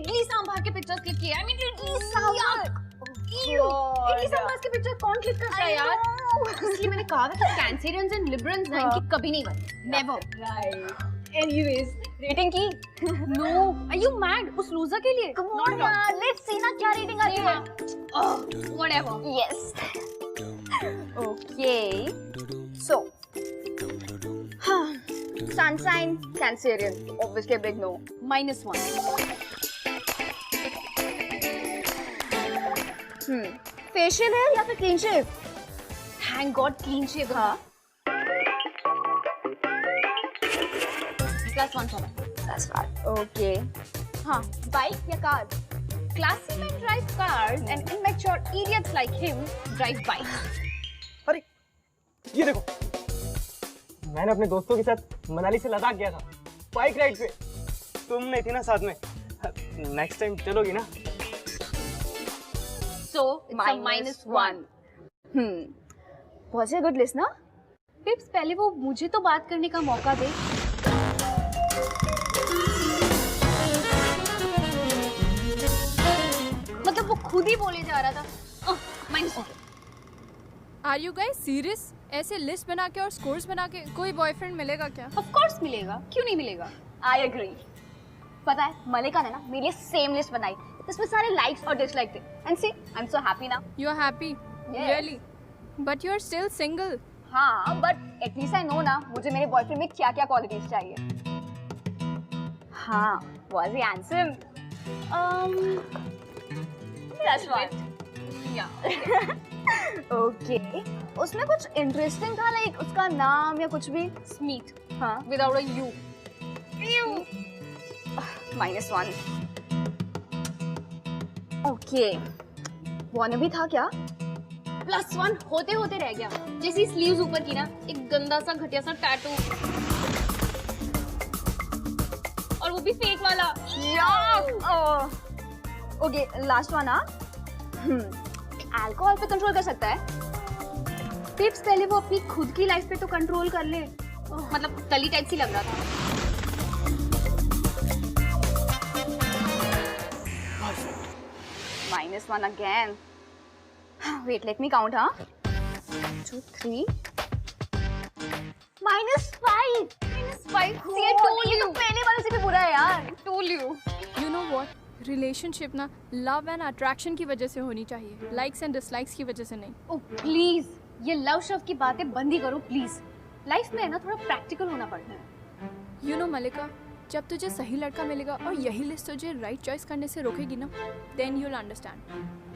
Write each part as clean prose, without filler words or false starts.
इडली सांभर के pictures click किए। I mean idli sambar. Idli sambar के पिक्चर कौन क्लिक करता है यार? इसलिए मैंने कहा था कि कैंसेरियंस एंड लिबरल्स ना इनकी कभी नहीं बनती। Never. Right. Anyways, रेटिंग की? No. Are you mad? उस लूजर के लिए? Come on यार, let's see ना क्या रेटिंग आती है। Whatever. Yes. Okay. So. Sunshine, Cancerian. Obviously a big no. -1. Facial hair या फिर clean shave? Thank God clean shave था। +1 for that. That's right. Okay. हाँ, bike या car? Classy men drive cars and immature idiots like him drive bikes. अरे ये देखो, मैंने अपने दोस्तों के साथ मनाली से लद्दाख गया था बाइक राइड पे। तुम नहीं थी ना साथ में। नेक्स्ट टाइम चलोगी ना? So it's a -1. Was it a good list ना? Pips पहले वो मुझे तो बात करने का मौका दे। मतलब वो खुद ही बोले जा रहा था। -1. Are you guys serious? ऐसे लिस्ट बना के और स्कोर्स बना के कोई बॉयफ्रेंड मिलेगा क्या? Of course मिलेगा, क्यों नहीं मिलेगा? I agree. पता है मलिका ने ना मेरे लिए सेम लिस्ट बनाई, इसमें सारे लाइक्स और डिसलाइक थे। And see, I'm so happy now. You are happy? Yes. Really? But you are still single. हाँ, but at least I know ना मुझे मेरे बॉयफ्रेंड में क्या क्या क्वालिटीज चाहिए। हाँ, was he handsome? That's right. Yeah. Okay. उसमें कुछ इंटरेस्टिंग था, लाइक उसका नाम या कुछ भी? Smeet. हाँ, Without a U. -1. Okay. वाना भी था क्या? +1 होते होते रह गया। जैसी स्लीव्स ऊपर की ना, एक गंदा सा घटिया सा टैटू। और वो भी फेक वाला। Okay, last one. अल्कोहल पे कंट्रोल कर सकता है? टिप्स पहले वो अपनी खुद की लाइफ पे तो कंट्रोल कर ले। मतलब तली टाइप सी लग रहा था। -1 again. Wait, let me count, huh? 2, 3. -5. -5. See, I told you. पहले वाले से भी बुरा है यार। Told you. You know what? Relationship ना लव एंड अट्रैक्शन की वजह से होनी चाहिए, लाइक्स एंड डिसलाइक्स की वजह से नहीं। Oh प्लीज, ये लव शव की बातें बंद ही करो प्लीज। लाइफ में है ना थोड़ा प्रैक्टिकल होना पड़ता है। You know मलिका, जब तुझे सही लड़का मिलेगा और यही लिस्ट तुझे राइट चॉइस करने से रोकेगी ना, देन you'll understand.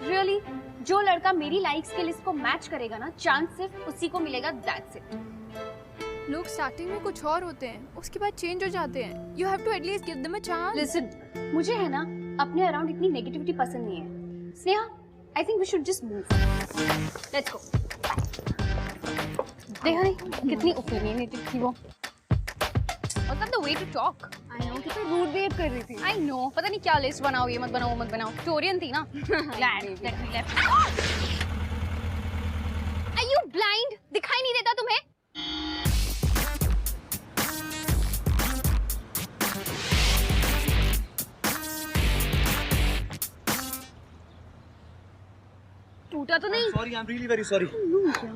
Really? जो लड़का मेरी लाइक्स के लिस्ट को मैच करेगा ना, चांस सिर्फ उसी को मिलेगा, that's it. लोग स्टार्टिंग में कुछ और होते हैं, उसके बाद चेंज हो जाते हैं। You have to at least give them a chance. Listen, मुझे है ना अपने अराउंड इतनी नेगेटिविटी पसंद नहीं है। Sneha, I think we should just move. Let's go. देखा नहीं कितनी ओपिनियनेटेड थी वो। Was that the way to talk? I know, कितना रूड बिहेव कर रही थी। I know, पता नहीं क्या लिस्ट बनाओ, ये मत बनाओ, वो मत बनाओ। टोरियन थी ना? Glad that we left. Are you blind? दिखाई नहीं देता तुम्हें? टूटा तो नहीं? Sorry, I'm really very sorry.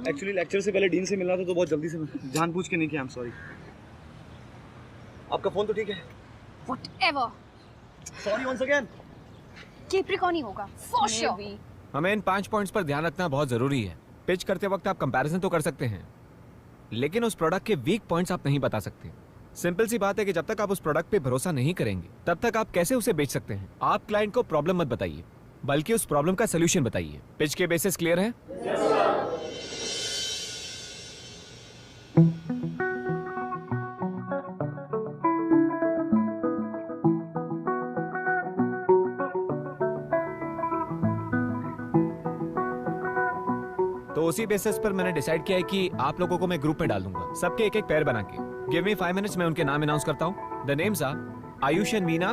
Actually lecture से पहले डीन से मिलना था तो बहुत जल्दी से मैं जानबूझ के नहीं किया। I'm sorry. आपका फोन तो ठीक है? Whatever. Sorry once again. Capricorn ही होगा, for sure. हमें इन 5 पॉइंट्स पर ध्यान रखना बहुत जरूरी है। पिच करते वक्त आप कंपैरिजन तो कर सकते हैं, लेकिन उस प्रोडक्ट के वीक पॉइंट्स आप नहीं बता सकते। सिंपल सी बात है कि जब तक आप उस प्रोडक्ट पे भरोसा नहीं करेंगे, तब तक आप कैसे उसे बेच सकते हैं। आप क्लाइंट को प्रॉब्लम मत बताइए, बल्कि उस प्रॉब्लम का सोल्यूशन बताइए। पिच के बेसिस क्लियर है? तो उसी बेसिस पर मैंने डिसाइड किया है कि आप लोगों को मैं ग्रुप में डाल दूंगा, सबके एक एक पेयर बना के। गिव मी 5 मिनट्स, मैं उनके नाम अनाउंस करता हूँ। The names are Ayush and Meena,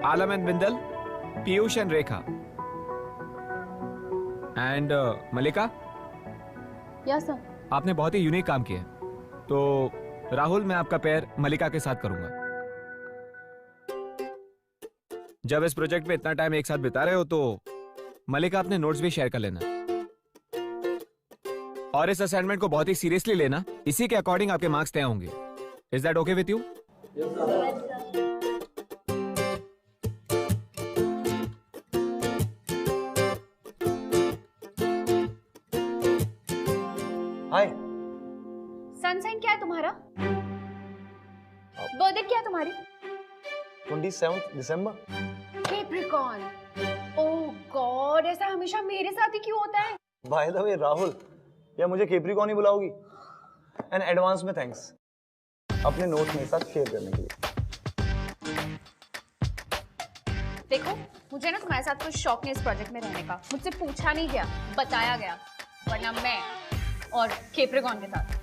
Alam and Bindal, Piyush and Rekha, and Malika. Yes sir. आपने बहुत ही यूनिक काम किया है, तो राहुल मैं आपका पेयर मलिका के साथ करूंगा। जब इस प्रोजेक्ट पे इतना टाइम एक साथ बिता रहे हो तो मलिका अपने नोट्स भी शेयर कर लेना और इस असाइनमेंट को बहुत ही सीरियसली लेना। इसी के अकॉर्डिंग आपके मार्क्स तय होंगे। Is that okay with you? Hi. Sunshine क्या है तुम्हारा? बर्थडे क्या है तुम्हारी? 27 दिसंबर। कैप्रिकॉर्न। ओह गॉड, ऐसा हमेशा मेरे साथ ही क्यों होता है? बाय द वे राहुल, या मुझे कैप्रिकॉर्न ही बुलाओगी? एंड एडवांस में थैंक्स अपने नोट्स मेरे साथ शेयर करने के लिए। देखो, मुझे ना तुम्हारे साथ कोई शौक नहीं इस प्रोजेक्ट में रहने का। मुझसे पूछा नहीं गया, बताया गया, वरना मैं और कैप्रिकॉर्न के साथ।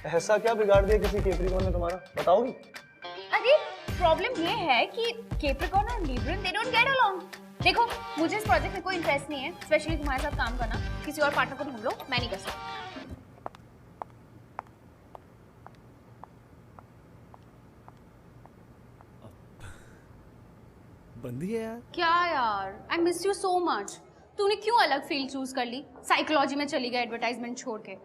ऐसा क्या बिगाड़ दिया किसी कैप्रिकॉर्न ने तुम्हारा, बताओगी? अरे प्रॉब्लम ये है कि कैप्रिकॉर्न और Libran they don't get along. देखो, मुझे इस प्रोजेक्ट में कोई इंटरेस्ट नहीं है, स्पेशली तुम्हारे साथ काम करना। किसी और पार्टनर को ढूंढ लो, मैं नहीं कर सकती। बंदी है यार। क्या यार, I miss you so much. तूने क्यों अलग फील्ड चूज कर ली? साइकोलॉजी में चली गई एडवर्टाइजमेंट छोड़ के।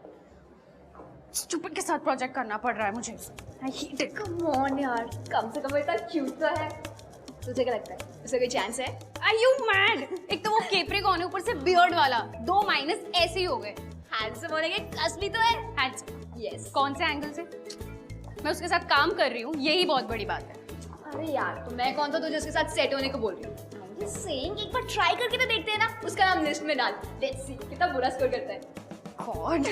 स्टूपिड के साथ प्रोजेक्ट करना पड़ रहा है मुझे। I hate it. Come on यार, कम से कम इतना क्यूट तो है। तुझे क्या लगता है उसका कोई चांस है? Are you mad? एक तो वो कैप्रिकॉर्न है, ऊपर से बियर्ड वाला, 2 माइनस ऐसे ही हो गए। हैंडसम होने के कस भी तो है। हैंडसम। यस। कौन से एंगल से? मैं उसके साथ काम कर रही हूँ, यही बहुत बड़ी बात है। अरे यार, तो मैं कौन था तुझे उसके साथ सेट होने को बोल रही हूँ? सेइंग एक बार ट्राई करके तो देखते हैं ना। उसका नाम लिस्ट में डाल, लेट्स सी कितना बुरा स्कोर करता है। गॉड।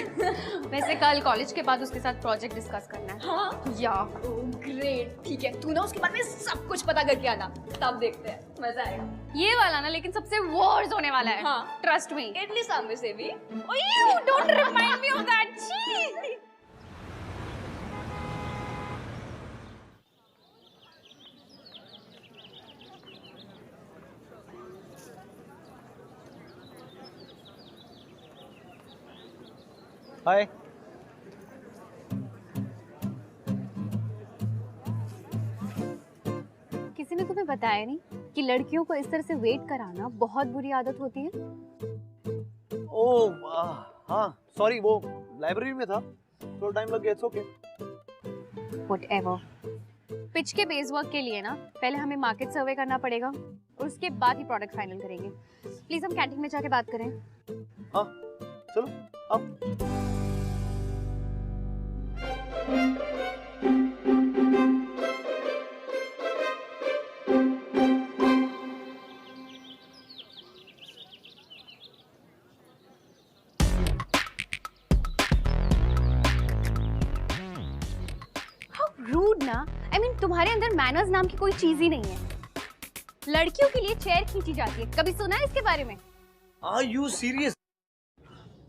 वैसे कल कॉलेज के बाद उसके साथ प्रोजेक्ट डिस्कस करना है। हाँ या ग्रेट, ठीक है, तू ना उसके बारे में सब कुछ पता करके आना, तब देखते हैं, मजा आएगा। ये वाला ना लेकिन सबसे वर्स्ट होने वाला है। हाँ। Trust me. एटलीस्ट सामने से भी। Oh, don't remind me of that. छी। हाय। किसी ने तुम्हें बताया नहीं कि लड़कियों को इस तरह से वेट कराना बहुत बुरी आदत होती है? ओह हाँ सॉरी, वो लाइब्रेरी में था, थोड़ा टाइम लग गया। It's okay. Whatever. पिच के बेस वर्क के लिए ना पहले हमें मार्केट सर्वे करना पड़ेगा और उसके बाद ही प्रोडक्ट फाइनल करेंगे। प्लीज हम कैंटीन में जाके बात करें। हाँ चलो आओ। रूड ना। I mean, तुम्हारे अंदर मैनर्स नाम की कोई चीज ही नहीं है। लड़कियों के लिए चेयर खींची जाती है, कभी सुना है इसके बारे में? Are you serious?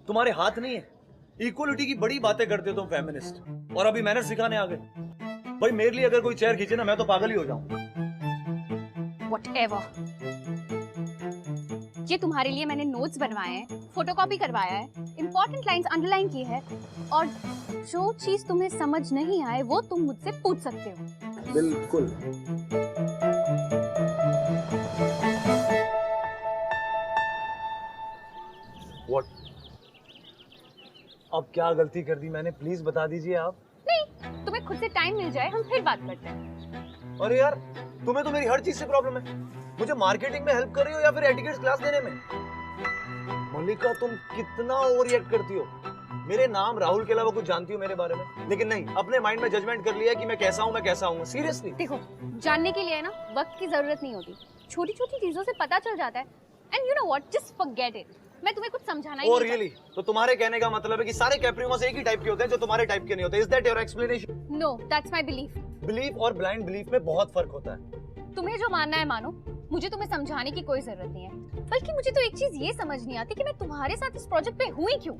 तुम्हारे हाथ नहीं है? इक्वलिटी की बड़ी बातें करते हो तुम फेमिनिस्ट, और अभी मैनर्स सिखाने आ गए। भाई मेरे लिए अगर कोई चेयर खींचे ना, मैं तो पागल ही हो जाऊं। Whatever. ये तुम्हारे लिए मैंने नोट्स बनवाए हैं, फोटोकॉपी करवाया है, इंपॉर्टेंट लाइंस अंडरलाइन की है, और जो चीज तुम्हें समझ नहीं आए वो तुम मुझसे पूछ सकते हो। बिल्कुल। What? अब क्या गलती कर दी मैंने, प्लीज बता दीजिए आप। नहीं, तुम्हें खुद से टाइम मिल जाए हम फिर बात करते हैं। अरे यार, तुम्हें तो मेरी हर चीज से प्रॉब्लम है। मुझे मार्केटिंग में हेल्प कर रही हो या फिर एटिकेट्स क्लास देने में? मल्लिका, तुम कितना ओवर रिएक्ट करती हो। मेरे नाम राहुल के अलावा कुछ जानती हो मेरे बारे में? लेकिन नहीं, अपने माइंड में जजमेंट कर लिया कि मैं कैसा हूँ, मैं कैसा हूँ। सीरियसली देखो, जानने के लिए ना वक्त की जरूरत नहीं होती, छोटी छोटी चीजों से पता चल जाता है। And you know what, just forget it. मैं तुम्हें कुछ समझाना ही Oh, नहीं really? तो तुम्हारे कहने का मतलब है कि सारे कैप्रिमोस एक ही टाइप के होते हैं जो तुम्हारे टाइप के नहीं होते। Is that your explanation? No, that's my belief. Belief और ब्लाइंड बिलीफ में बहुत फर्क होता है। तुम्हें जो मानना है मानो, मुझे तुम्हें समझाने की कोई जरूरत नहीं है। बल्कि मुझे तो एक चीज ये समझ नहीं आती कि मैं तुम्हारे साथ इस प्रोजेक्ट पे हुई क्यों।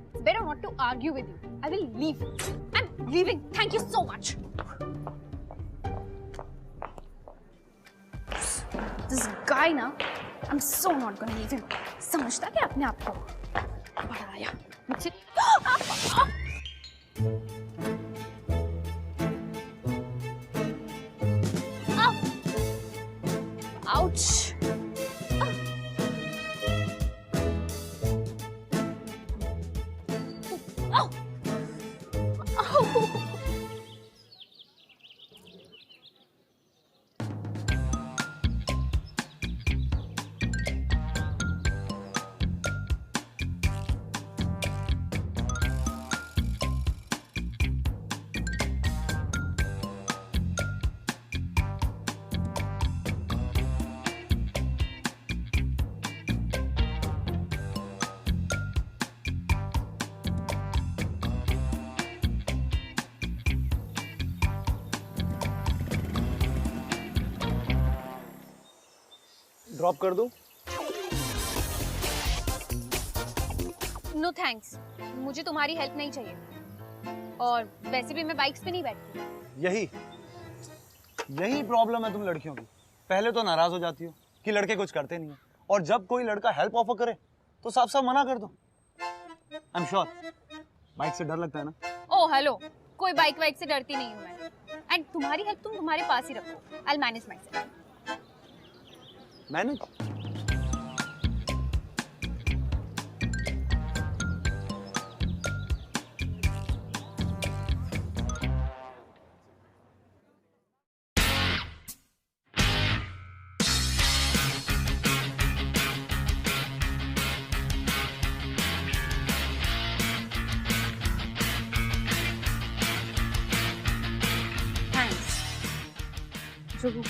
It's better not to argue with you. I will leave. I'm leaving. Thank you so much. This guy ना, I'm so not gonna leave him. समझता क्या अपने आप को? बड़ा आया मुझे। Ouch. Ow. Ow. ड्रॉप कर दूं? नो थैंक्स, मुझे तुम्हारी हेल्प नहीं चाहिए और वैसे भी मैं बाइक्स पे नहीं बैठती। यही प्रॉब्लम है तुम लड़कियों की। पहले तो नाराज हो जाती हो कि लड़के कुछ करते नहीं है, और जब कोई लड़का हेल्प ऑफर करे तो साफ साफ मना कर दो। आई एम श्योर बाइक से डर लगता है ना? ओह हेलो, कोई बाइक वाइक से डरती नहीं हूँ मैं। एंड तुम्हारी हेल्प तुम तुम्हारे पास ही रखो, I will manage my self. Manage? Thanks Juhu.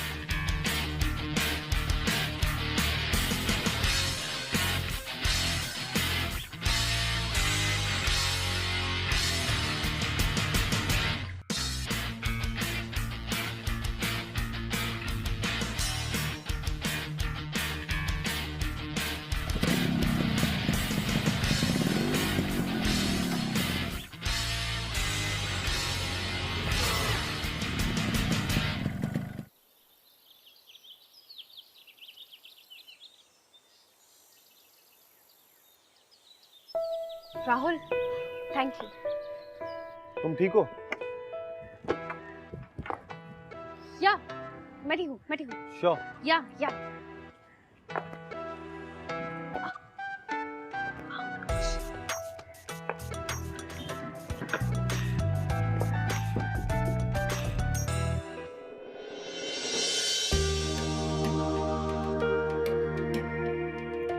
Rahul, thank you. तुम ठीक हो? या मैं ठीक हूँ, मैं ठीक हूँ। श्योर? या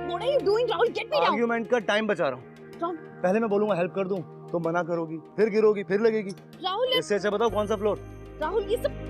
What are you doing, Rahul? Get me down. Argument का टाइम बचा रहा हूँ। Tom, पहले मैं बोलूंगा हेल्प कर दूं, तो मना करोगी, फिर गिरोगी, फिर लगेगी। राहुल, इससे अच्छा बताओ कौन सा फ्लोर? राहुल ये सब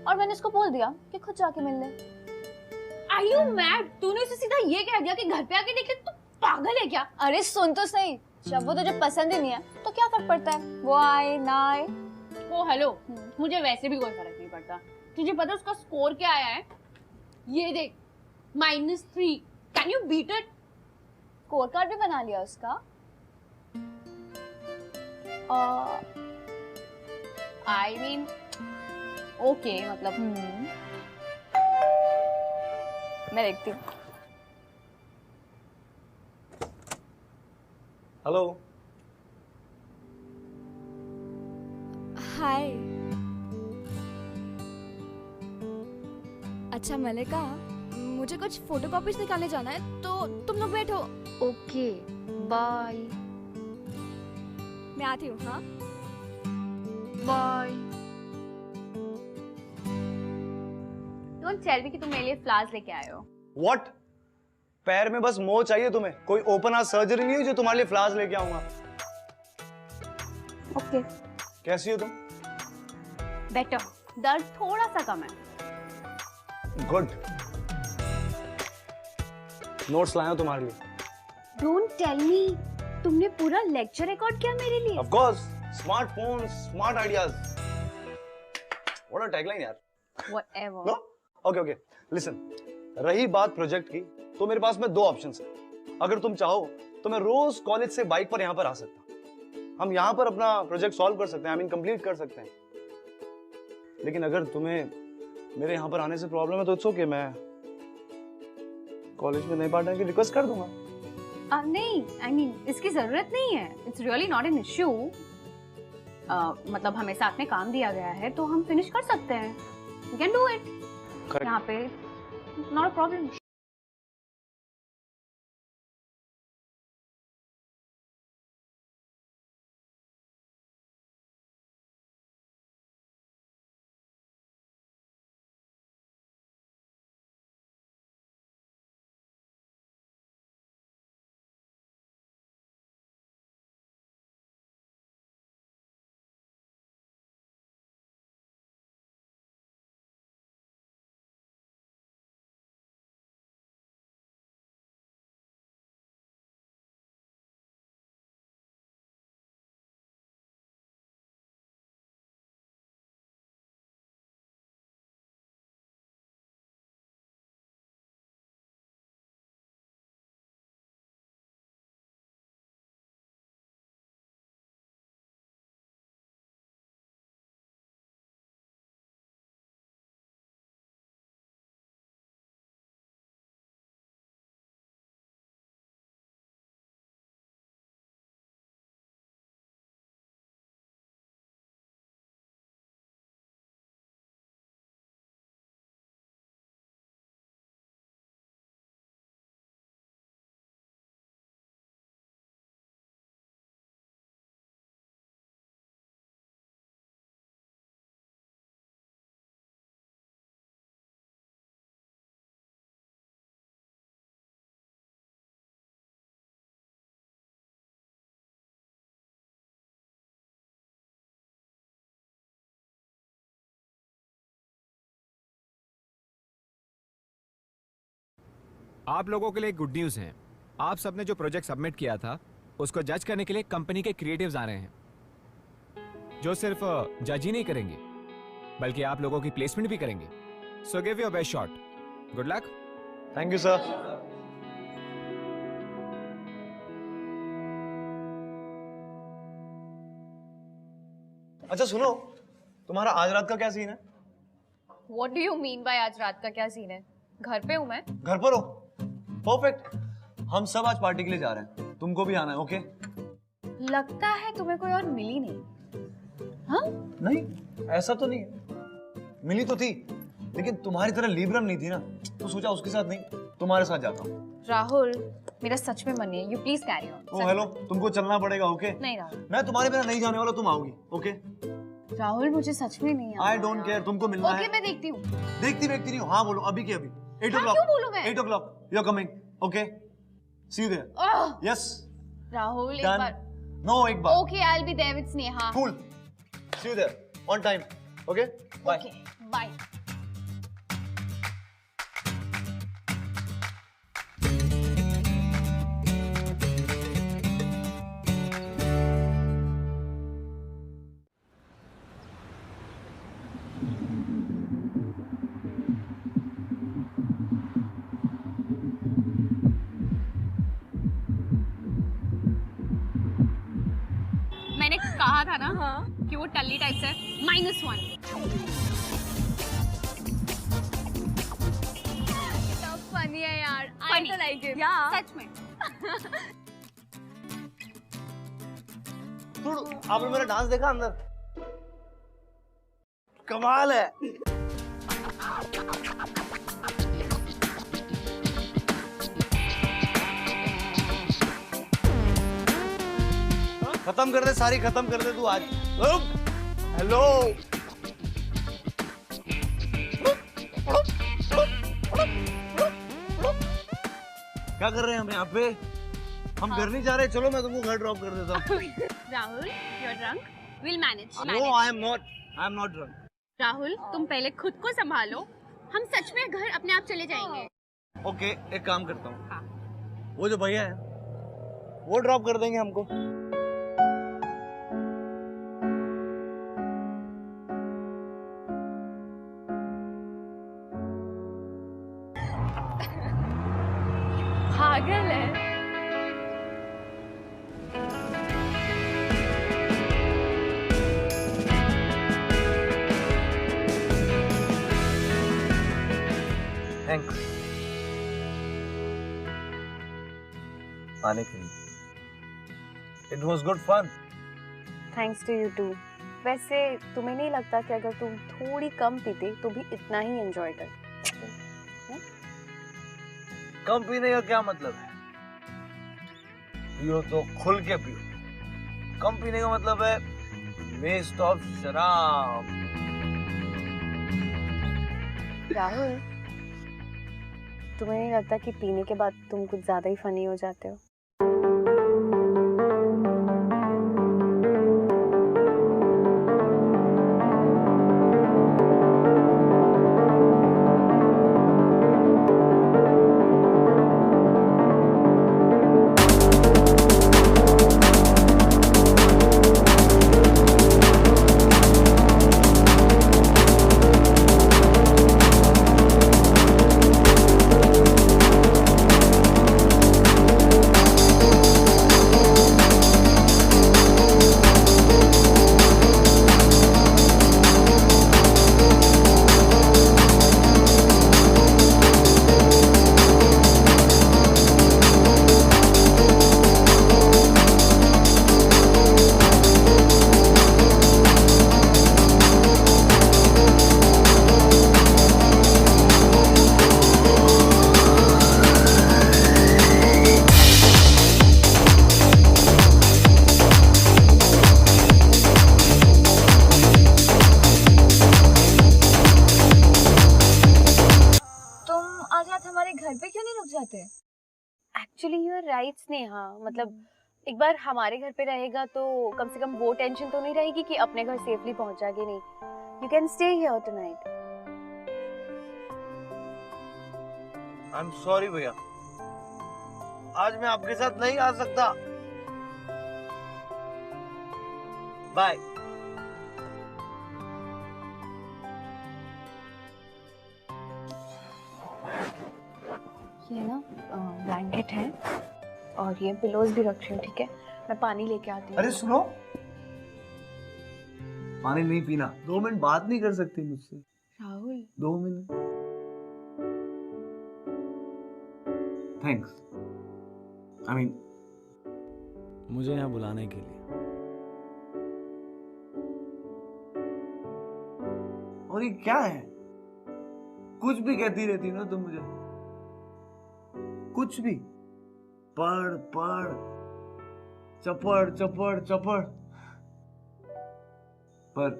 और मैंने उसको बोल दिया कि खुद जाके मिल ले। Are you mad? तूने उसे सीधा ये कह दिया कि घर पे आके देख ले, तू पागल है क्या? अरे सुन तो सही, जब वो तुझे पसंद ही नहीं है तो क्या फर्क पड़ता है, वो आए ना आए। ओ हेलो, मुझे वैसे भी कोई फर्क नहीं पड़ता। तुझे पता है उसका स्कोर क्या आया है? ये देख, -3। Can you beat it? Score card भी बना लिया उसका। आई मीन ओके, मतलब मैं देखती हूँ। हेलो। हाय। अच्छा मलिका, मुझे कुछ फोटोकॉपीज निकालने जाना है, तो तुम लोग बैठो। ओके, बाय मैं आती हूँ। हाँ बाय। डोंट टेल मी कि तुम मेरे लिए फ्लावर्स लेके आए हो। व्हाट? पैर में बस मोह चाहिए तुम्हें? कोई ओपन हार्ट सर्जरी नहीं हुई जो तुम्हारे लिए फ्लावर्स लेके आऊंगा? ओके, कैसी हो तुम? बेटर। दर्द थोड़ा सा कम है। गुड। नोट्स लाया हूं तुम्हारे लिए। डोंट टेल मी, तुमने पूरा लेक्चर रिकॉर्ड किया मेरे लिए? Of course, smartphone, smart ideas. What a tagline यार। Whatever. No? Okay okay, listen. रही बात प्रोजेक्ट की, तो मेरे पास में 2 ऑप्शंस हैं। अगर तुम चाहो तो मैं रोज कॉलेज से बाइक पर यहाँ पर आ सकता हूँ। हम यहाँ पर अपना प्रोजेक्ट सॉल्व कर सकते हैं, आई मीन कंप्लीट कर सकते हैं। लेकिन अगर तुम्हें मेरे यहाँ पर आने से प्रॉब्लम है तो इट्स ओके, मैं कॉलेज में नए पार्टनर की रिक्वेस्ट कर दूंगा। नहीं, आई मीन इसकी जरूरत नहीं है। It's really not an issue. मतलब हमें साथ में काम दिया गया है तो हम फिनिश कर सकते हैं। We can do it. यहाँ पे नॉट अ प्रॉब्लम। आप लोगों के लिए गुड न्यूज़ है। आप सबने जो प्रोजेक्ट सबमिट किया था उसको जज करने के लिए कंपनी के क्रिएटिव्स आ रहे हैं, जो सिर्फ जज ही नहीं करेंगे बल्कि आप लोगों की प्लेसमेंट भी करेंगे। So give your best shot. Good luck. Thank you sir. अच्छा सुनो, तुम्हारा आज रात का क्या सीन है? What do you mean by आज रात का क्या सीन है? घर पे हूँ मैं। घर पर हो? परफेक्ट। हम सब आज पार्टी के लिए जा रहे हैं, तुमको भी आना है। ओके? लगता है तुम्हें कोई और मिली नहीं। हाँ? नहीं, ऐसा तो नहीं है। मिली तो थी, लेकिन तुम्हारी तरह लीब्रम नहीं थी ना, तो सोचा उसके साथ नहीं, तुम्हारे साथ जाता हूँ। राहुल, मेरा सच में मन नहीं है। You please carry on. Oh hello, तुमको चलना पड़ेगा। ओके? नहीं राहुल। मैं तुम्हारे बिना नहीं जाने वाला, तुम आओगी। ओके? राहुल, मुझे सच में नहीं आता। आई डोंट केयर, तुमको मिलना है। ओके, मैं देखती हूँ। देखती नहीं हो। हाँ बोलो, अभी के अभी। 8 o'clock। क्यों बोलूं मैं? 8 o'clock, you are coming. Okay? See you there. Yes. Rahul, एक डन। बार। नो, एक बार। Okay, I will be there with Sneha. Cool. See you there. On time, okay bye. Okay bye. मैंने कहा था ना कि वो टल्ली टाइप से -1। फनी है यार, आई Funny. तो लाइक इट। सच में। आपने मेरा डांस देखा अंदर? कमाल है। खत्म कर दे, सारी खत्म कर दे तू आज। हेलो क्या कर रहे हैं हम यहाँ पे? हम घर नहीं जा रहे, चलो मैं तुमको घर ड्रॉप कर देता हूँ। Rahul, you are drunk, will manage. No I am not drunk. Rahul, तुम पहले खुद को संभालो, हम सच में घर अपने आप चले जाएंगे। ओके, एक काम करता हूँ, हाँ। वो जो भैया है वो ड्रॉप कर देंगे हमको। पागल है। थैंक्स आने के लिए। It was good fun. Thanks to you too. वैसे तुम्हें नहीं लगता कि अगर तुम थोड़ी कम पीते तो भी इतना ही एंजॉय करते? कम पीने का क्या मतलब है? पियो तो खुल के पियो। कम पीने का मतलब है वेस्ट ऑफ शराब। राहुल, तुम्हें नहीं लगता कि पीने के बाद तुम कुछ ज्यादा ही फनी हो जाते हो? Actually you are right Sneha, मतलब एक बार हमारे घर पे रहेगा तो कम से कम वो टेंशन तो नहीं रहेगी कि अपने घर सेफली पहुंचा कि नहीं। You can stay here tonight. I am sorry भैया, आज मैं आपके साथ नहीं आ सकता। बाय। ये ना ब्लैंकेट है और ये पिलोज भी रख रही हूँ, ठीक है? मैं पानी लेके आती हूँ। अरे सुनो, पानी नहीं पीना। 2 मिनट बात नहीं कर सकती मुझसे? Rahul 2 minute. Thanks. I mean मुझे यहाँ बुलाने के लिए। और ये क्या है? कुछ भी कहती रहती ना तुम मुझे, कुछ भी। पढ़ पढ़, चपड़ चपड़ चपड़। पर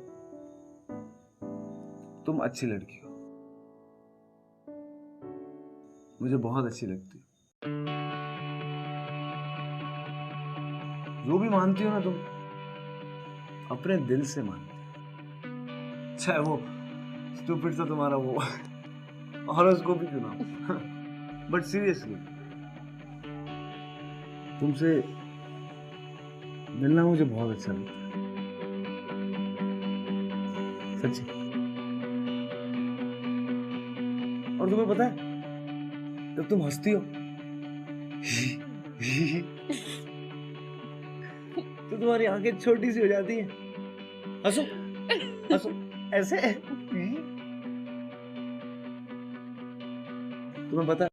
तुम अच्छी लड़की हो, मुझे बहुत अच्छी लगती हो। जो भी मानती हो ना तुम, अपने दिल से मानती हो। अच्छा है वो स्टूपिड सा तुम्हारा वो हॉरोस्कोप ही क्यों ना, बट सीरियसली तुमसे मिलना मुझे बहुत अच्छा लगता है, सच्ची। और तुम्हें पता है जब तुम हंसती हो तो तुम्हारी आंखें छोटी सी हो जाती हैं। हंसो हंसो ऐसे। तुम्हें पता है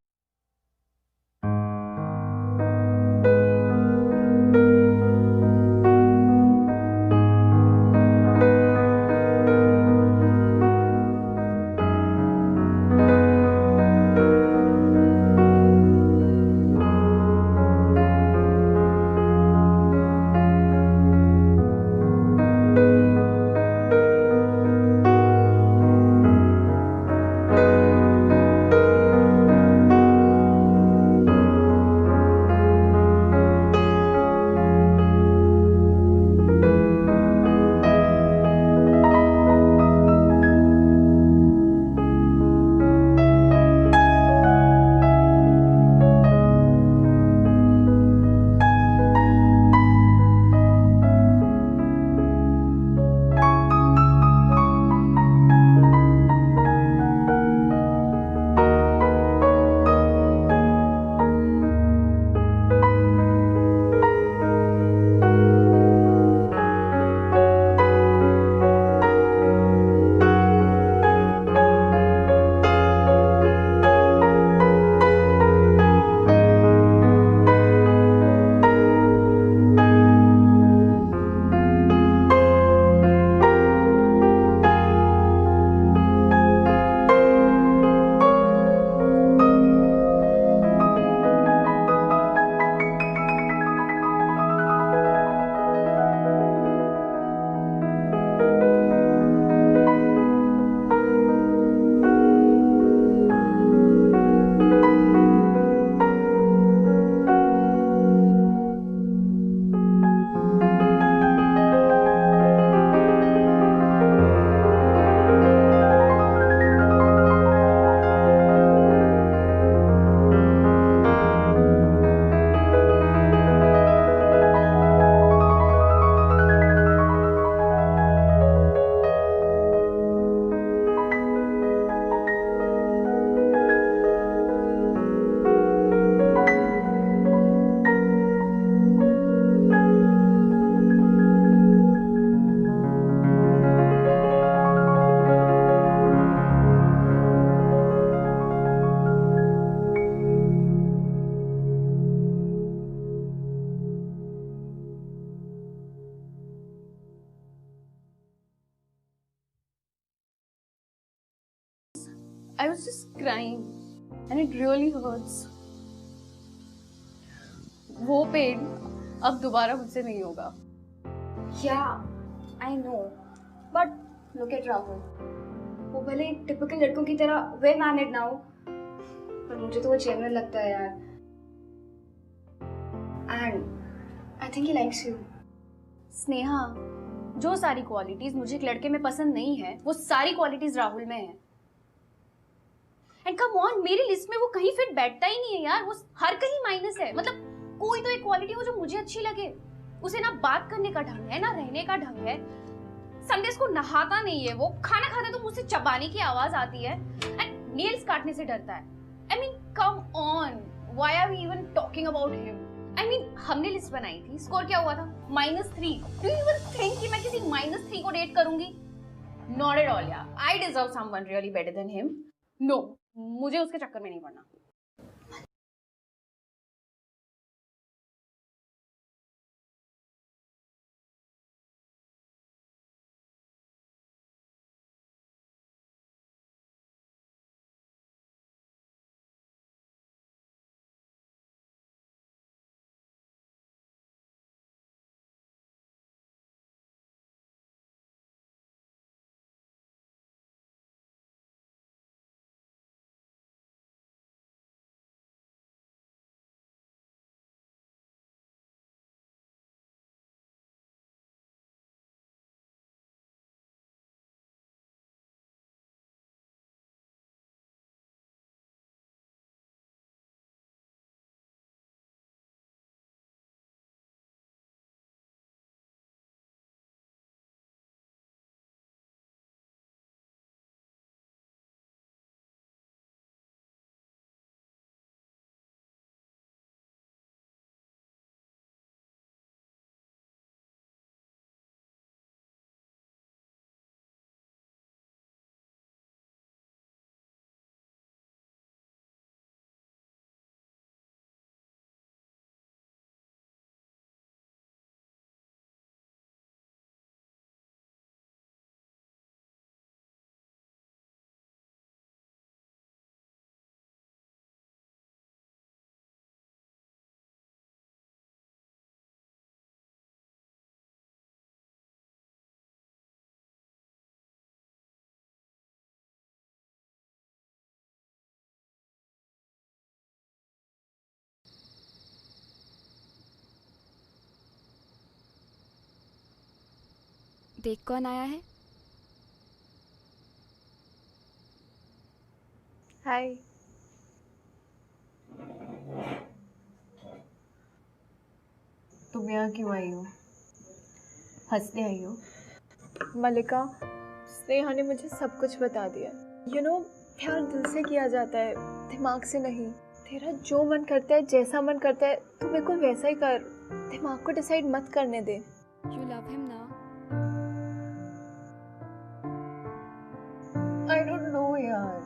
I was just crying and it really hurts. वो पेन अब दोबारा मुझसे नहीं होगा. Yeah, I know. But look at Rahul. वो भले टिपिकल लड़कों की तरह वेल मैनेड ना हो, पर मुझे तो वो जेन्युइन लगता है यार. And I think he likes you. Sneha, जो सारी क्वालिटीज मुझे एक लड़के में पसंद नहीं है, वो सारी क्वालिटीज राहुल में है. एंड कम ऑन, मेरी लिस्ट में वो कहीं फिट बैठता ही नहीं है यार. वो हर कहीं माइनस है. मतलब कोई तो एक क्वालिटी हो जो मुझे अच्छी लगे. उसे ना बात करने का ढंग है, ना रहने का ढंग है. संडेस को नहाता नहीं है वो. खाना खाता तो मुझसे चबाने की आवाज आती है. एंड नेल्स काटने से डरता है. I mean come on, why are we even talking about him? I mean हमने लिस्ट बनाई थी, स्कोर क्या हुआ था? -3. डू यू इवन थिंक कि मैं किसी -3 को डेट करूंगी? नॉट एट ऑल यार. I deserve someone really better than him. No, मुझे उसके चक्कर में नहीं पड़ना. देख कौन आया है। हाय। तुम यहाँ क्यों आई हो? हंसने आई हो? मलिका, स्नेहा ने मुझे सब कुछ बता दिया। यू नो, प्यार दिल से किया जाता है, दिमाग से नहीं। तेरा जो मन करता है, जैसा मन करता है, तू बिल्कुल वैसा ही कर। दिमाग को डिसाइड मत करने दे। यू लव हिम ना? आई डोंट नो यार,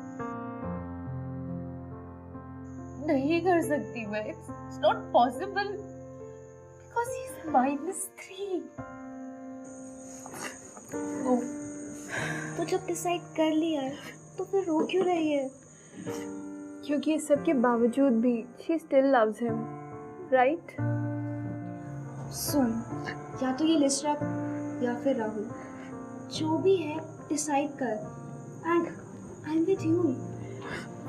नहीं कर सकती मैं। It's not possible because he is -3। तो जब डिसाइड कर लिया है तो फिर रो क्यों रही है? क्योंकि इस सब के बावजूद भी she still loves him, right? सुन, या तो ये लिस्ट रख या फिर राहुल, जो भी है डिसाइड कर। And I am with you.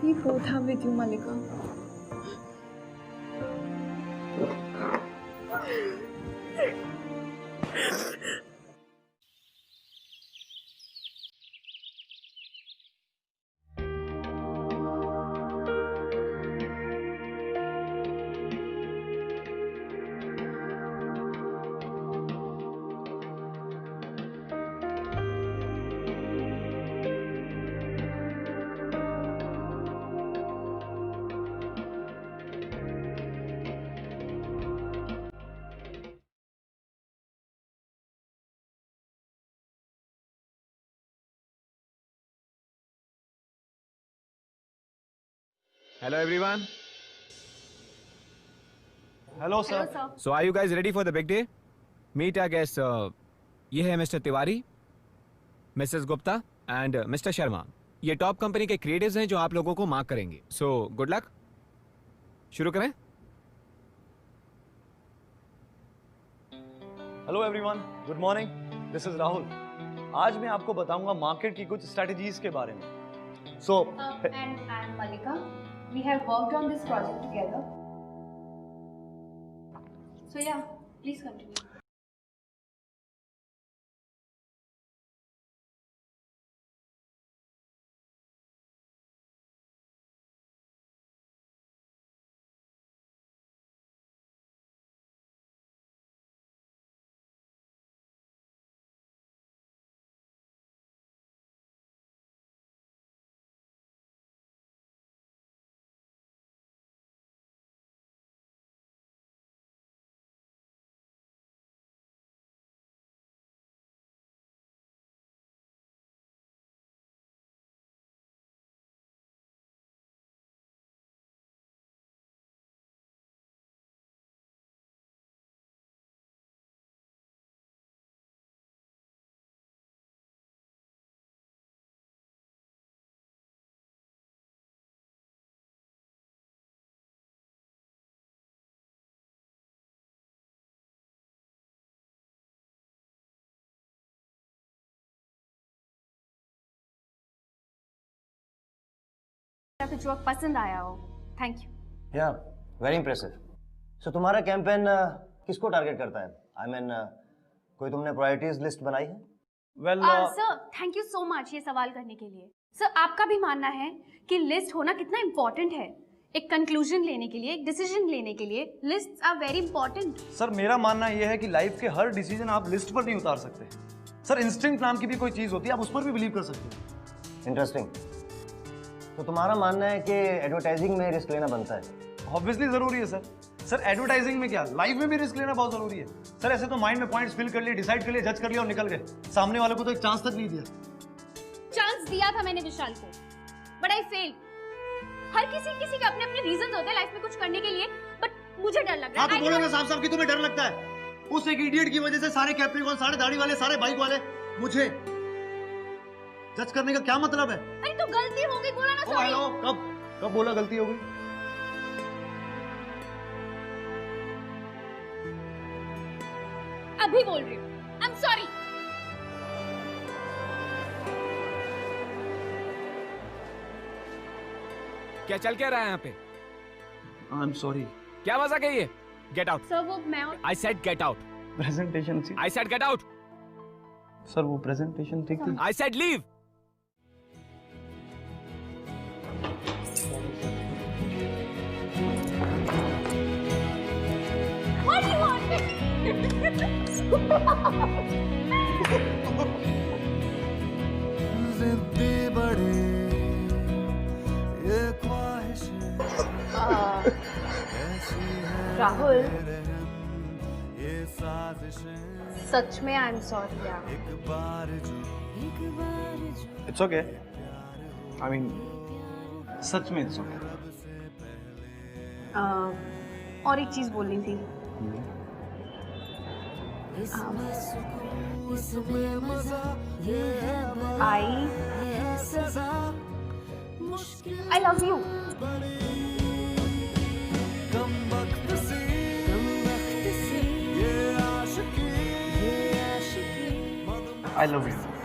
We both are with you, Malika. Hello everyone. Hello sir. So are you guys ready for the big day? Meet our guests. ये है mister Tiwari, Mrs Gupta and mister Sharma. ये top company के creatives हैं जो आप लोगों को mark करेंगे। So good luck. शुरू करें। Hello everyone, good morning, this is Rahul. आज मैं आपको बताऊंगा मार्केट की कुछ स्ट्रेटजीज के बारे में। सो And I'm Malika. We have worked on this project together. So yeah, please continue. आपको जो पसंद आया हो, थैंक यू। या वेरी इंप्रेसिव। सो तुम्हारा कैंपेन किसको टारगेट करता है? आई मीन कोई तुमने प्रायोरिटीज लिस्ट बनाई है? Well sir, thank you so much ये सवाल करने के लिए। सर, आपका भी मानना है कि लिस्ट होना कितना इम्पोर्टेंट है? एक कंक्लूजन लेने के लिए, एक डिसीजन लेने के लिए lists are very important. Sir, मेरा मानना यह है कि लाइफ के हर डिसीजन आप लिस्ट पर नहीं उतार सकते। सर, इंस्टिंक्ट नाम की भी कोई चीज होती है, आप उस पर भी बिलीव कर सकते हैं। इंटरेस्टिंग। तो तुम्हारा मानना है कि एडवर्टाइजिंग में रिस्क लेना बनता है? ऑब्वियसली जरूरी है सर। सर, एडवर्टाइजिंग में क्या, लाइफ में भी रिस्क लेना बहुत जरूरी है। सर, ऐसे तो माइंड में पॉइंट्स फिल कर लिए, डिसाइड कर लिए, जज कर लिया और निकल गए। सामने वाले को तो एक चांस तक नहीं दिया। चांस दिया था मैंने विशाल को, बट आई फेल। हर किसी के अपने अपने रीजंस होते हैं लाइफ में कुछ करने के लिए, बट मुझे डर लग रहा है। हाँ, तो बोलो ना साफ साफ कि तुम्हें डर लगता है। उस एक इडियट की वजह से सारे कैप्रिकॉन, सारे दाढ़ी वाले, सारे बाइक वाले मुझे जज करने का क्या मतलब है? अरे तो गलती हो गई, बोला ना सॉरी। हेलो, कब बोला गलती हो गई? अभी बोल रही हूँ, आई एम सॉरी। क्या चल क्या रहा है यहाँ पे? आई एम सॉरी। क्या मजाक है ये? Gate out. सर, वो मैं और I said get out. Presentation I said get out. Sir वो प्रेजेंटेशन ठीक थी? I said leave. राहुल, सच में आई एम सॉरी यार। इट्स ओके, आई मीन सच में इट्स ओके। और एक चीज बोलनी थी। I love you. I love you.